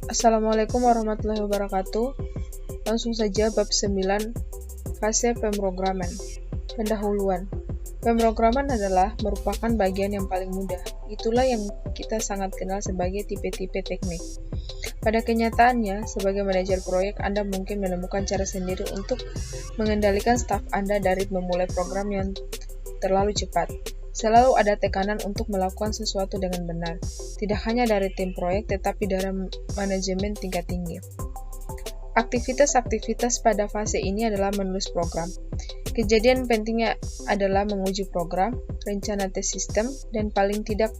Assalamualaikum warahmatullahi wabarakatuh. Langsung saja bab 9, fase pemrograman. Pendahuluan. Pemrograman adalah merupakan bagian yang paling mudah. Itulah yang kita sangat kenal sebagai tipe-tipe teknik. Pada kenyataannya, sebagai manajer proyek, Anda mungkin menemukan cara sendiri untuk mengendalikan staf Anda dari memulai program yang terlalu cepat. Selalu ada tekanan untuk melakukan sesuatu dengan benar, tidak hanya dari tim proyek, tetapi dari manajemen tingkat tinggi. Aktivitas-aktivitas pada fase ini adalah menulis program. Kejadian pentingnya adalah menguji program, rencana tes sistem, dan paling tidak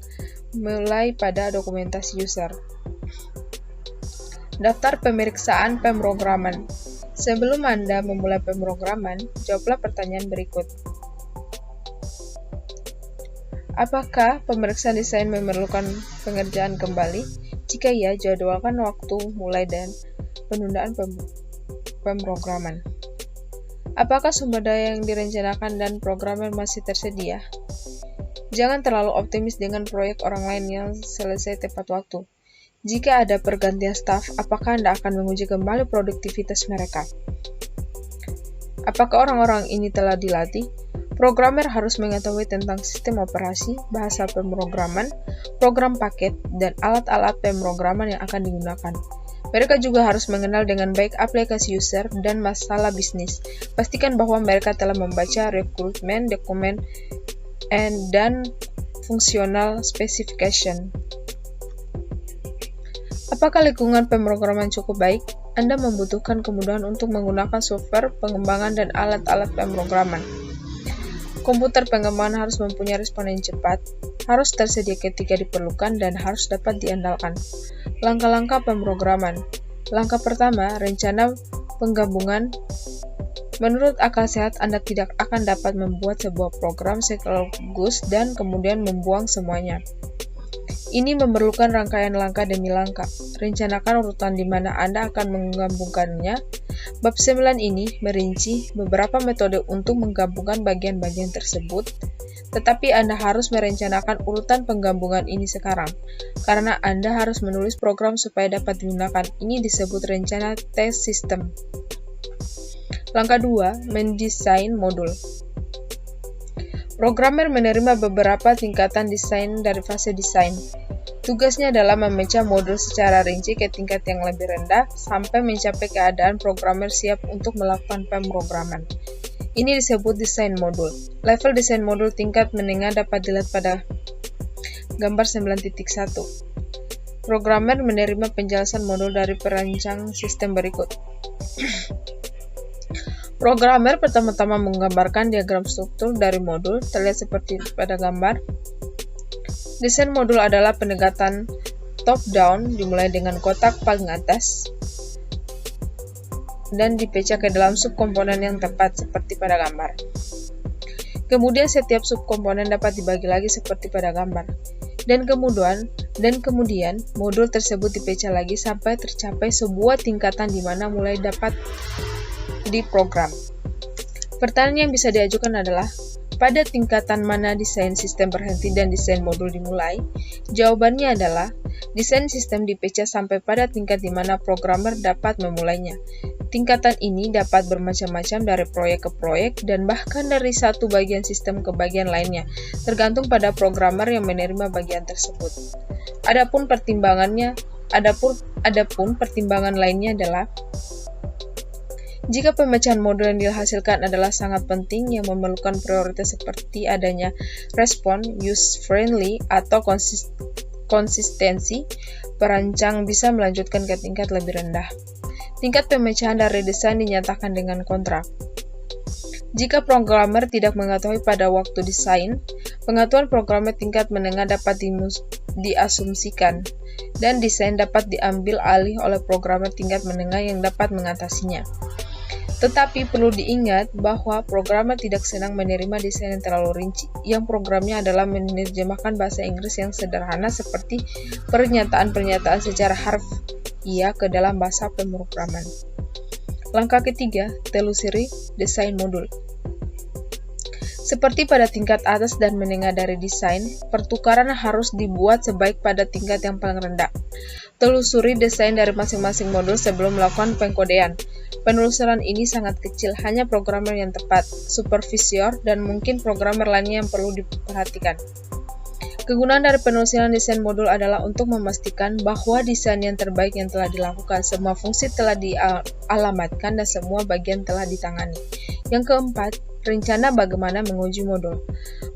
mulai pada dokumentasi user. Daftar pemeriksaan pemrograman. Sebelum Anda memulai pemrograman, jawablah pertanyaan berikut. Apakah pemeriksaan desain memerlukan pengerjaan kembali? Jika iya, jadwalkan waktu mulai dan penundaan pemrograman. Apakah sumber daya yang direncanakan dan programmer masih tersedia? Jangan terlalu optimis dengan proyek orang lain yang selesai tepat waktu. Jika ada pergantian staf, apakah Anda akan menguji kembali produktivitas mereka? Apakah orang-orang ini telah dilatih? Programmer harus mengetahui tentang sistem operasi, bahasa pemrograman, program paket, dan alat-alat pemrograman yang akan digunakan. Mereka juga harus mengenal dengan baik aplikasi user dan masalah bisnis. Pastikan bahwa mereka telah membaca requirement dokumen dan functional specification. Apakah lingkungan pemrograman cukup baik? Anda membutuhkan kemudahan untuk menggunakan software, pengembangan, dan alat-alat pemrograman. Komputer pengembangan harus mempunyai respon yang cepat, harus tersedia ketika diperlukan, dan harus dapat diandalkan. Langkah-langkah pemrograman. Langkah pertama, rencana penggabungan. Menurut akal sehat, Anda tidak akan dapat membuat sebuah program sekaligus dan kemudian membuang semuanya. Ini memerlukan rangkaian langkah demi langkah. Rencanakan urutan di mana Anda akan menggabungkannya. Bab 9 ini merinci beberapa metode untuk menggabungkan bagian-bagian tersebut, tetapi Anda harus merencanakan urutan penggabungan ini sekarang, karena Anda harus menulis program supaya dapat digunakan. Ini disebut rencana tes sistem. Langkah 2, mendesain modul. Programmer menerima beberapa tingkatan desain dari fase desain. Tugasnya adalah memecah modul secara rinci ke tingkat yang lebih rendah sampai mencapai keadaan programmer siap untuk melakukan pemrograman. Ini disebut desain modul. Level desain modul tingkat menengah dapat dilihat pada gambar 9.1. Programmer menerima penjelasan modul dari perancang sistem berikut. Programmer pertama-tama menggambarkan diagram struktur dari modul, terlihat seperti pada gambar. Desain modul adalah pendekatan top-down, dimulai dengan kotak paling atas dan dipecah ke dalam subkomponen yang tepat seperti pada gambar. Kemudian setiap subkomponen dapat dibagi lagi seperti pada gambar. Dan kemudian modul tersebut dipecah lagi sampai tercapai sebuah tingkatan di mana mulai dapat diprogram. Pertanyaan yang bisa diajukan adalah, pada tingkatan mana desain sistem berhenti dan desain modul dimulai? Jawabannya adalah, desain sistem dipecah sampai pada tingkat di mana programmer dapat memulainya. Tingkatan ini dapat bermacam-macam dari proyek ke proyek dan bahkan dari satu bagian sistem ke bagian lainnya, tergantung pada programmer yang menerima bagian tersebut. Adapun pertimbangan lainnya adalah, jika pemecahan modul yang dihasilkan adalah sangat penting yang memerlukan prioritas seperti adanya respon, use-friendly, atau konsistensi, perancang bisa melanjutkan ke tingkat lebih rendah. Tingkat pemecahan dari desain dinyatakan dengan kontrak. Jika programmer tidak mengetahui pada waktu desain, pengetahuan programmer tingkat menengah dapat diasumsikan, dan desain dapat diambil alih oleh programmer tingkat menengah yang dapat mengatasinya. Tetapi perlu diingat bahwa programmer tidak senang menerima desain yang terlalu rinci, yang programnya adalah menerjemahkan bahasa Inggris yang sederhana seperti pernyataan-pernyataan secara harfiah ke dalam bahasa pemrograman. Langkah ketiga, telusuri desain modul. Seperti pada tingkat atas dan menengah dari desain, pertukaran harus dibuat sebaik pada tingkat yang paling rendah. Telusuri desain dari masing-masing modul sebelum melakukan pengkodean. Penelusuran ini sangat kecil, hanya programmer yang tepat, supervisor, dan mungkin programmer lainnya yang perlu diperhatikan. Kegunaan dari penelusuran desain modul adalah untuk memastikan bahwa desain yang terbaik yang telah dilakukan, semua fungsi telah dialamatkan, dan semua bagian telah ditangani. Yang keempat, rencana bagaimana menguji modul.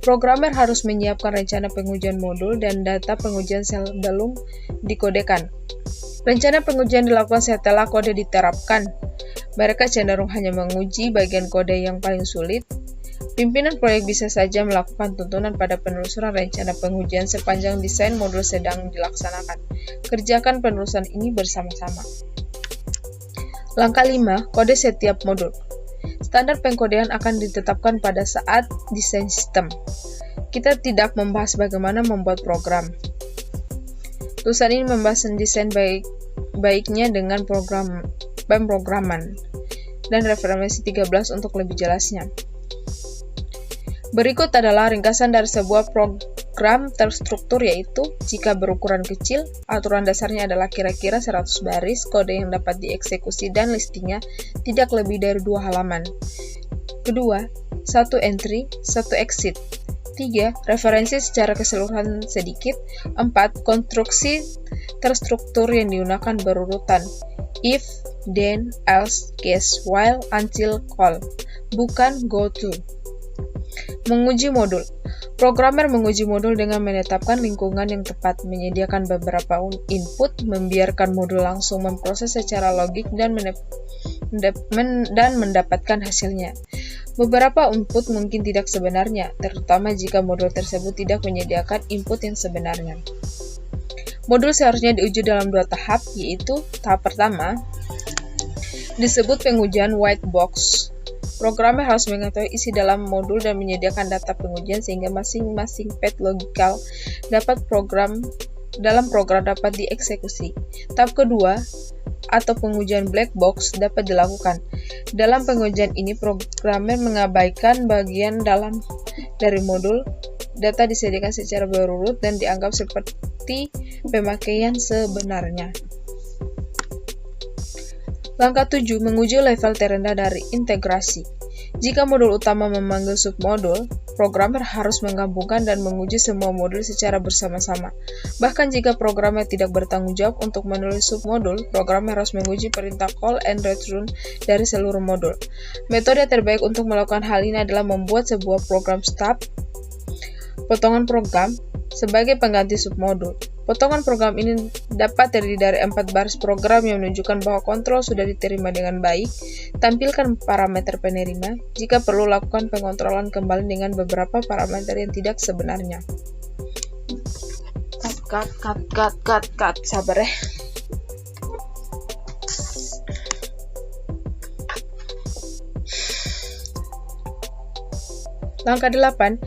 Programmer harus menyiapkan rencana pengujian modul dan data pengujian sebelum dikodekan. Rencana pengujian dilakukan setelah kode diterapkan. Mereka cenderung hanya menguji bagian kode yang paling sulit. Pimpinan proyek bisa saja melakukan tuntunan pada penelusuran rencana pengujian sepanjang desain modul sedang dilaksanakan. Kerjakan penelusuran ini bersama-sama. Langkah 5. Kode setiap modul. Standar pengkodean akan ditetapkan pada saat desain sistem. Kita tidak membahas bagaimana membuat program. Tulisan ini membahas desain baiknya dengan pemrograman dan referensi 13 untuk lebih jelasnya. Berikut adalah ringkasan dari sebuah program terstruktur, yaitu jika berukuran kecil, aturan dasarnya adalah kira-kira 100 baris, kode yang dapat dieksekusi dan listingnya tidak lebih dari 2 halaman. Kedua, 1 entry, 1 exit. 3. Referensi secara keseluruhan sedikit. 4. Konstruksi terstruktur yang digunakan berurutan. If, then, else, case, while, until, call. Bukan go to. Menguji modul. Programmer menguji modul dengan menetapkan lingkungan yang tepat, menyediakan beberapa input, membiarkan modul langsung memproses secara logik dan mendapatkan hasilnya. Beberapa input mungkin tidak sebenarnya, terutama jika modul tersebut tidak menyediakan input yang sebenarnya. Modul seharusnya diuji dalam 2 tahap, yaitu tahap pertama disebut pengujian white box. Programmer harus mengetahui isi dalam modul dan menyediakan data pengujian sehingga masing-masing path logikal dalam program dapat dieksekusi. Tahap kedua, atau pengujian black box, dapat dilakukan. Dalam pengujian ini, programmer mengabaikan bagian dalam dari modul, data disediakan secara berurut dan dianggap seperti pemakaian sebenarnya. Langkah 7. Menguji level terendah dari integrasi. Jika modul utama memanggil submodul, programmer harus menggabungkan dan menguji semua modul secara bersama-sama. Bahkan jika programmer tidak bertanggung jawab untuk menulis submodul, programmer harus menguji perintah call and return dari seluruh modul. Metode terbaik untuk melakukan hal ini adalah membuat sebuah program stub, potongan program, sebagai pengganti submodul. Potongan program ini dapat terdiri dari 4 baris program yang menunjukkan bahwa kontrol sudah diterima dengan baik. Tampilkan parameter penerima. Jika perlu, lakukan pengontrolan kembali dengan beberapa parameter yang tidak sebenarnya. Cut. Sabar ya. Langkah 8.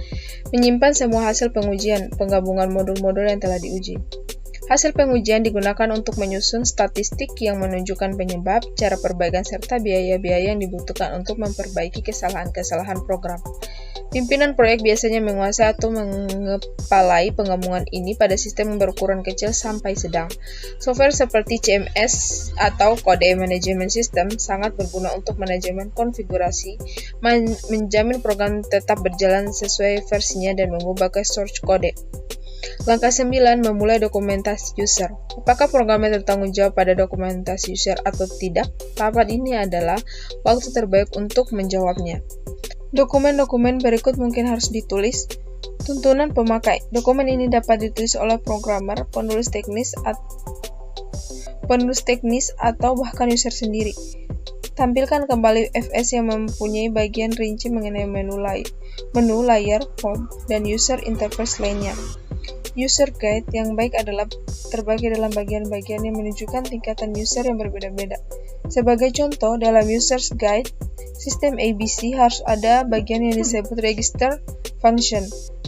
Menyimpan semua hasil pengujian, penggabungan modul-modul yang telah diuji. Hasil pengujian digunakan untuk menyusun statistik yang menunjukkan penyebab, cara perbaikan, serta biaya-biaya yang dibutuhkan untuk memperbaiki kesalahan-kesalahan program. Pimpinan proyek biasanya menguasai atau mengepalai penggabungan ini pada sistem yang berukuran kecil sampai sedang. Software seperti CMS atau Code Management System sangat berguna untuk manajemen konfigurasi, menjamin program tetap berjalan sesuai versinya, dan mengubah ke source code. Langkah 9. Memulai dokumentasi user. Apakah programmer bertanggung jawab pada dokumentasi user atau tidak? Tahapan ini adalah waktu terbaik untuk menjawabnya. Dokumen-dokumen berikut mungkin harus ditulis. Tuntunan pemakai. Dokumen ini dapat ditulis oleh programmer, penulis teknis atau bahkan user sendiri. Tampilkan kembali FS yang mempunyai bagian rinci mengenai menu layar, form, dan user interface lainnya. User guide yang baik adalah terbagi dalam bagian-bagian yang menunjukkan tingkatan user yang berbeda-beda. Sebagai contoh, dalam user's guide, sistem ABC harus ada bagian yang disebut register function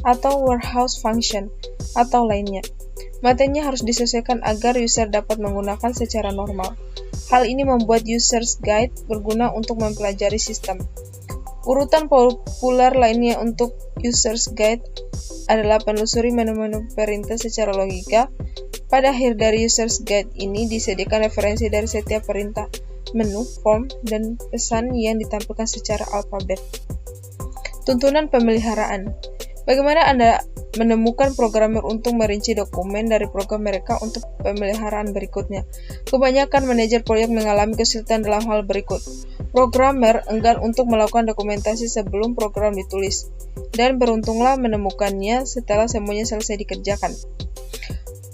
atau warehouse function atau lainnya. Materinya harus disesuaikan agar user dapat menggunakan secara normal. Hal ini membuat user's guide berguna untuk mempelajari sistem. Urutan populer lainnya untuk user's guide adalah penelusuri menu-menu perintah secara logika, Pada akhir dari User's Guide ini disediakan referensi dari setiap perintah, menu, form, dan pesan yang ditampilkan secara alfabet. Tuntunan pemeliharaan. Bagaimana Anda menemukan programmer untuk merinci dokumen dari program mereka untuk pemeliharaan berikutnya? Kebanyakan manajer proyek mengalami kesulitan dalam hal berikut. Programmer enggan untuk melakukan dokumentasi sebelum program ditulis, dan beruntunglah menemukannya setelah semuanya selesai dikerjakan.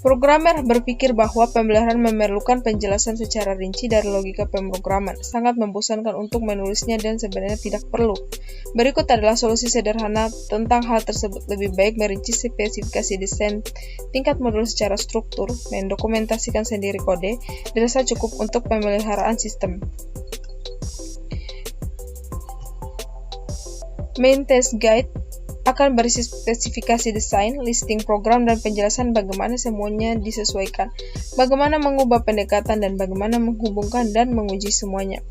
Programmer berpikir bahwa pemeliharaan memerlukan penjelasan secara rinci dari logika pemrograman. Sangat membosankan untuk menulisnya dan sebenarnya tidak perlu. Berikut adalah solusi sederhana tentang hal tersebut. Lebih baik merinci spesifikasi desain tingkat modul secara struktur, mendokumentasikan sendiri kode, dirasa cukup untuk pemeliharaan sistem. Main Test Guide akan berisi spesifikasi desain, listing program, dan penjelasan bagaimana semuanya disesuaikan, bagaimana mengubah pendekatan, dan bagaimana menghubungkan dan menguji semuanya.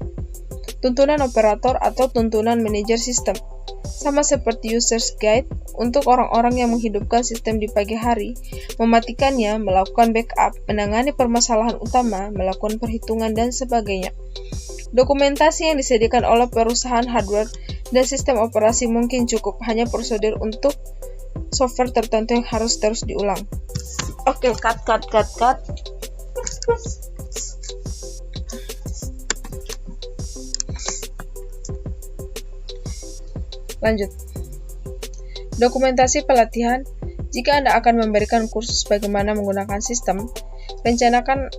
Tuntunan operator atau tuntunan manajer sistem. Sama seperti User's Guide, untuk orang-orang yang menghidupkan sistem di pagi hari, mematikannya, melakukan backup, menangani permasalahan utama, melakukan perhitungan, dan sebagainya. Dokumentasi yang disediakan oleh perusahaan hardware dan sistem operasi mungkin cukup, hanya prosedur untuk software tertentu yang harus terus diulang. Oke, cut. Lanjut. Dokumentasi pelatihan. Jika Anda akan memberikan kursus bagaimana menggunakan sistem, rencanakan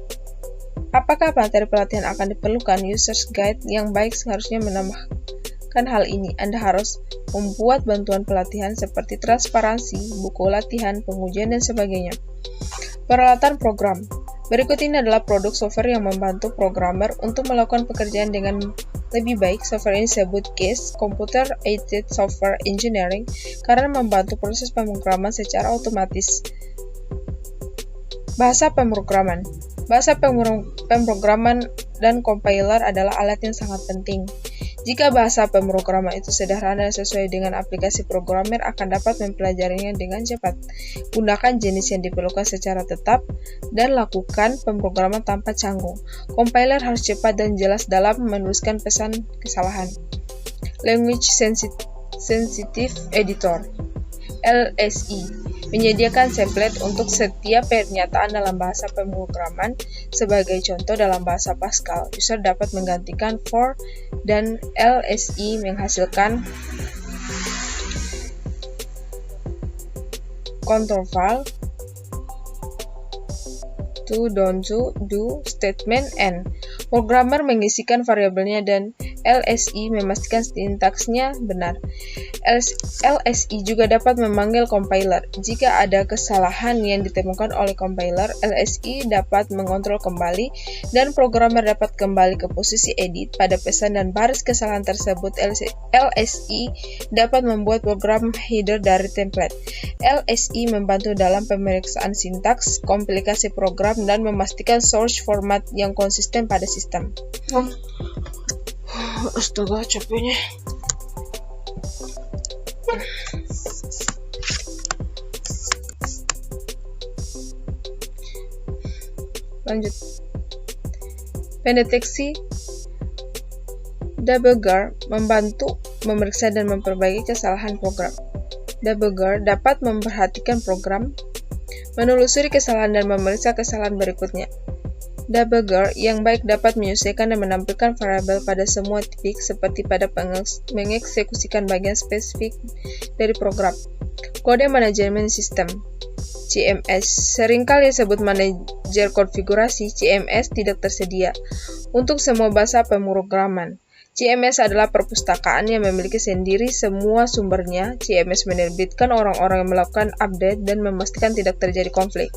apakah materi pelatihan akan diperlukan. User's Guide yang baik seharusnya menambahkan hal ini. Anda harus membuat bantuan pelatihan seperti transparansi, buku latihan, pengujian, dan sebagainya. Peralatan program. Berikut ini adalah produk software yang membantu programmer untuk melakukan pekerjaan dengan lebih baik. Software ini disebut CASE, Computer Aided Software Engineering, karena membantu proses pemrograman secara otomatis. Bahasa pemrograman. Bahasa pemrograman dan compiler adalah alat yang sangat penting. Jika bahasa pemrograman itu sederhana dan sesuai dengan aplikasi, programmer akan dapat mempelajarinya dengan cepat. Gunakan jenis yang diperlukan secara tetap dan lakukan pemrograman tanpa canggung. Compiler harus cepat dan jelas dalam menuliskan pesan kesalahan. Language Sensitive Editor (LSE) menyediakan template untuk setiap pernyataan dalam bahasa pemrograman. Sebagai contoh, dalam bahasa Pascal, user dapat menggantikan for dan LSE menghasilkan control to, don't do, statement, and. Programmer mengisikan variabelnya dan LSE memastikan sintaksnya benar. LSE juga dapat memanggil compiler. Jika ada kesalahan yang ditemukan oleh compiler, LSE dapat mengontrol kembali dan programmer dapat kembali ke posisi edit pada pesan dan baris kesalahan tersebut. LSE dapat membuat program header dari template. LSE membantu dalam pemeriksaan sintaks, komplikasi program, dan memastikan source format yang konsisten pada sistem. Astaga, capeknya. Lanjut. Pendeteksi. Debugger membantu memeriksa dan memperbaiki kesalahan program. Debugger dapat memperhatikan program, menelusuri kesalahan, dan memeriksa kesalahan berikutnya. Debugger yang baik dapat menyelesaikan dan menampilkan variabel pada semua titik, seperti pada mengeksekusikan bagian spesifik dari program. Kode Manajemen Sistem (CMS) seringkali disebut manajer konfigurasi. CMS tidak tersedia untuk semua bahasa pemrograman. CMS adalah perpustakaan yang memiliki sendiri semua sumbernya. CMS menerbitkan orang-orang yang melakukan update dan memastikan tidak terjadi konflik.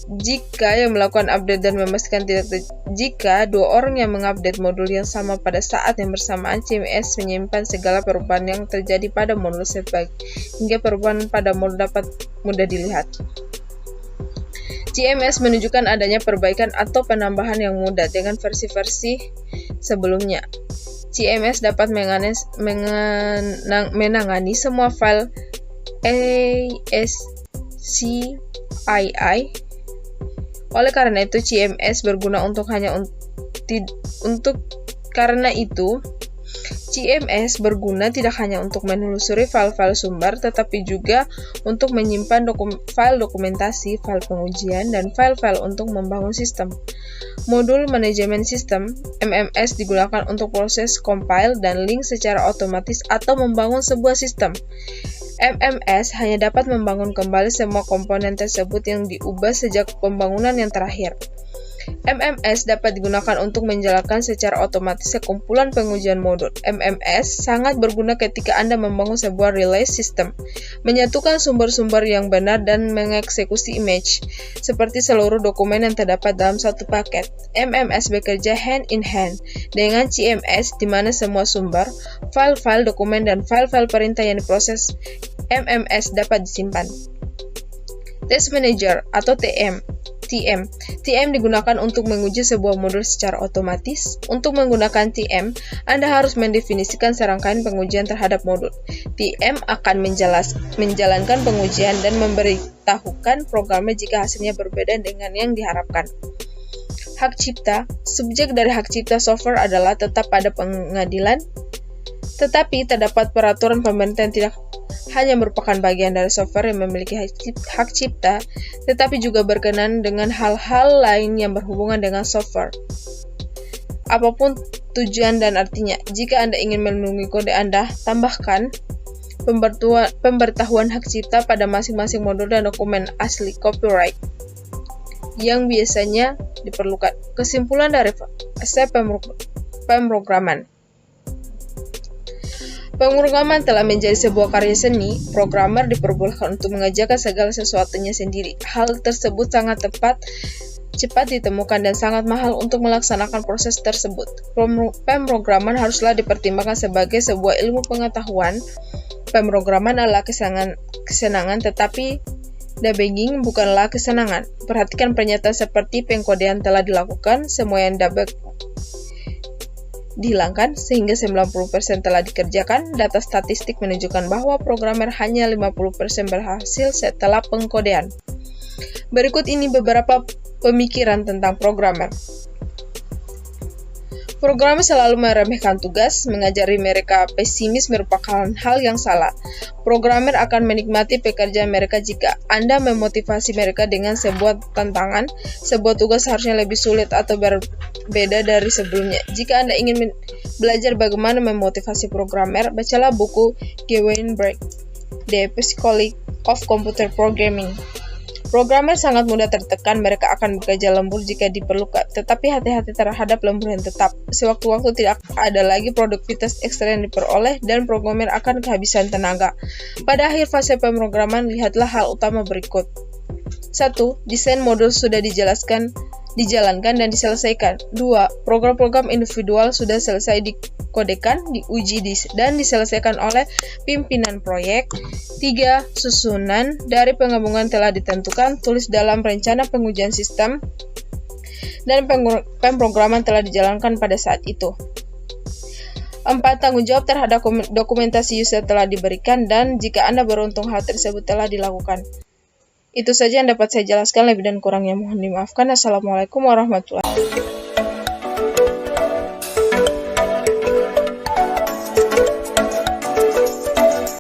Jika dua orang yang mengupdate modul yang sama pada saat yang bersamaan, CMS menyimpan segala perubahan yang terjadi pada modul hingga perubahan pada modul dapat mudah dilihat. CMS menunjukkan adanya perbaikan atau penambahan yang mudah dengan versi-versi sebelumnya. CMS dapat menangani semua file ASCII II. Oleh karena itu, CMS berguna CMS berguna tidak hanya untuk menelusuri file-file sumber, tetapi juga untuk menyimpan file dokumentasi, file pengujian, dan file-file untuk membangun sistem. Modul manajemen sistem, MMS, digunakan untuk proses compile dan link secara otomatis atau membangun sebuah sistem. MMS hanya dapat membangun kembali semua komponen tersebut yang diubah sejak pembangunan yang terakhir. MMS dapat digunakan untuk menjalankan secara otomatis sekumpulan pengujian modul. MMS sangat berguna ketika Anda membangun sebuah relay system, menyatukan sumber-sumber yang benar dan mengeksekusi image, seperti seluruh dokumen yang terdapat dalam satu paket. MMS bekerja hand in hand dengan CMS, di mana semua sumber, file-file dokumen, dan file-file perintah yang diproses MMS dapat disimpan. Test Manager atau TM digunakan untuk menguji sebuah modul secara otomatis. Untuk menggunakan TM, Anda harus mendefinisikan serangkaian pengujian terhadap modul. TM akan menjalankan pengujian dan memberitahukan programmer jika hasilnya berbeda dengan yang diharapkan. Hak cipta. Subjek dari hak cipta software adalah tetap pada pengadilan, tetapi terdapat peraturan pemerintah yang tidak hanya merupakan bagian dari software yang memiliki hak cipta, tetapi juga berkenan dengan hal-hal lain yang berhubungan dengan software. Apapun tujuan dan artinya, jika Anda ingin melindungi kode Anda, tambahkan pemberitahuan hak cipta pada masing-masing modul dan dokumen asli copyright yang biasanya diperlukan. Kesimpulan dari fase pemrograman. Pemrograman telah menjadi sebuah karya seni. Programmer diperbolehkan untuk mengerjakan segala sesuatunya sendiri. Hal tersebut sangat cepat ditemukan dan sangat mahal untuk melaksanakan proses tersebut. Pemrograman haruslah dipertimbangkan sebagai sebuah ilmu pengetahuan. Pemrograman adalah kesenangan, tetapi debugging bukanlah kesenangan. Perhatikan pernyataan seperti pengkodean telah dilakukan, semua yang debug dihilangkan, sehingga 90% telah dikerjakan. Data statistik menunjukkan bahwa programmer hanya 50% berhasil setelah pengkodean. Berikut ini beberapa pemikiran tentang programmer. Programmer selalu meremehkan tugas, mengajari mereka pesimis merupakan hal yang salah. Programmer akan menikmati pekerjaan mereka jika Anda memotivasi mereka dengan sebuah tantangan. Sebuah tugas harusnya lebih sulit atau berbeda dari sebelumnya. Jika Anda ingin belajar bagaimana memotivasi programmer, bacalah buku Gawain Break, The Psychology of Computer Programming. Programmer sangat mudah tertekan, mereka akan bekerja lembur jika diperlukan, tetapi hati-hati terhadap lembur yang tetap. Sewaktu-waktu tidak ada lagi produktivitas ekstra yang diperoleh, dan programmer akan kehabisan tenaga. Pada akhir fase pemrograman, lihatlah hal utama berikut. 1. Desain modul sudah dijalankan dan diselesaikan. 2. Program-program individual sudah selesai dikodekan, diuji dan diselesaikan oleh pimpinan proyek. 3. Susunan dari penggabungan telah ditentukan, tulis dalam rencana pengujian sistem, dan pemrograman telah dijalankan pada saat itu. 4. Tanggung jawab terhadap dokumentasi user telah diberikan, dan jika Anda beruntung hal tersebut telah dilakukan. Itu saja yang dapat saya jelaskan, lebih dan kurangnya mohon dimaafkan. Assalamualaikum warahmatullahi wabarakatuh.